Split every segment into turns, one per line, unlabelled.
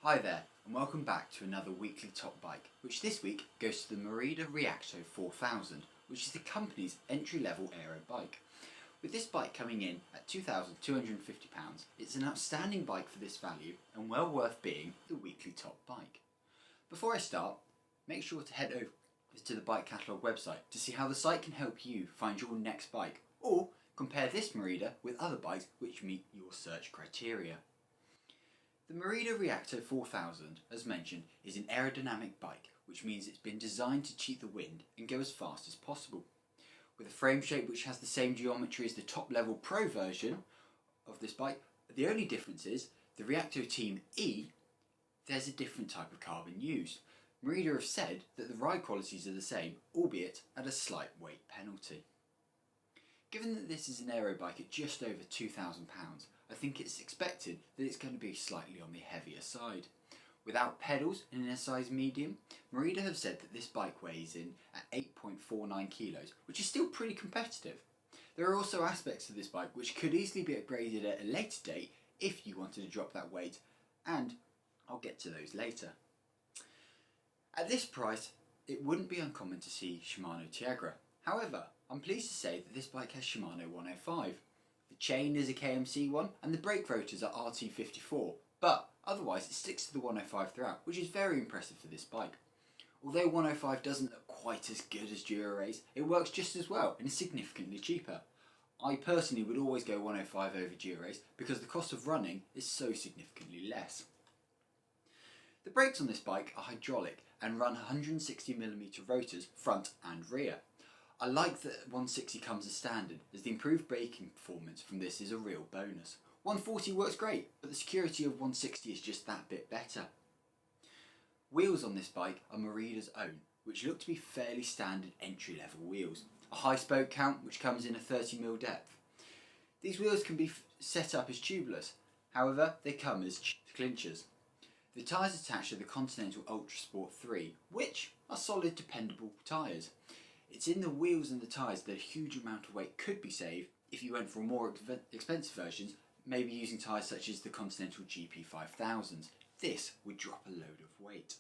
Hi there, and welcome back to another weekly top bike, which this week goes to the Merida Reacto 4000, which is the company's entry-level aero bike. With this bike coming in at £2,250, it's an outstanding bike for this value and well worth being the weekly top bike. Before I start, make sure to head over to the Bike Catalogue website to see how the site can help you find your next bike, or compare this Merida with other bikes which meet your search criteria. The Merida Reacto 4000, as mentioned, is an aerodynamic bike, which means it's been designed to cheat the wind and go as fast as possible. With a frame shape which has the same geometry as the top level Pro version of this bike, the only difference is the Reacto Team E, there's a different type of carbon used. Merida have said that the ride qualities are the same, albeit at a slight weight penalty. Given that this is an aero bike at just over £2,000, I think it's expected that it's going to be slightly on the heavier side. Without pedals and in a size medium, Merida have said that this bike weighs in at 8.49 kilos, which is still pretty competitive. There are also aspects of this bike which could easily be upgraded at a later date if you wanted to drop that weight, and I'll get to those later. At this price, it wouldn't be uncommon to see Shimano Tiagra. However, I'm pleased to say that this bike has Shimano 105. The chain is a KMC one and the brake rotors are RT54, but otherwise it sticks to the 105 throughout, which is very impressive for this bike. Although 105 doesn't look quite as good as Dura-Race, it works just as well and is significantly cheaper. I personally would always go 105 over Dura-Race because the cost of running is so significantly less. The brakes on this bike are hydraulic and run 160mm rotors front and rear. I like that 160 comes as standard, as the improved braking performance from this is a real bonus. 140 works great, but the security of 160 is just that bit better. Wheels on this bike are Merida's own, which look to be fairly standard entry-level wheels. A high spoke count which comes in a 30mm depth. These wheels can be set up as tubeless, however they come as clinchers. The tyres attached are the Continental Ultra Sport 3, which are solid, dependable tyres. It's in the wheels and the tyres that a huge amount of weight could be saved if you went for more expensive versions, maybe using tyres such as the Continental GP5000s. This would drop a load of weight.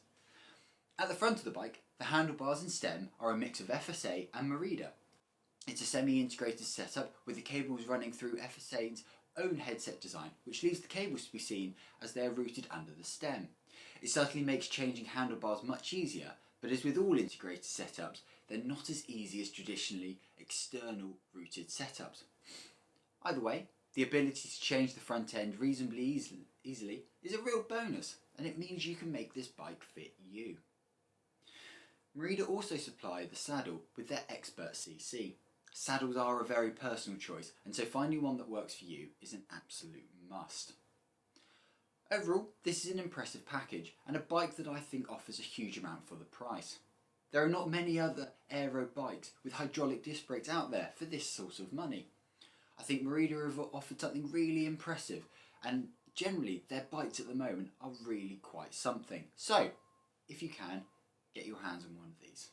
At the front of the bike, the handlebars and stem are a mix of FSA and Merida. It's a semi-integrated setup with the cables running through FSA's own headset design, which leaves the cables to be seen as they are routed under the stem. It certainly makes changing handlebars much easier, but as with all integrated setups, they're not as easy as traditionally external routed setups. Either way, the ability to change the front end reasonably easily is a real bonus, and it means you can make this bike fit you. Merida also supply the saddle with their Expert CC. Saddles are a very personal choice, and so finding one that works for you is an absolute must. Overall, this is an impressive package and a bike that I think offers a huge amount for the price. There are not many other aero bikes with hydraulic disc brakes out there for this sort of money. I think Merida have offered something really impressive, and generally their bikes at the moment are really quite something. So, if you can, get your hands on one of these.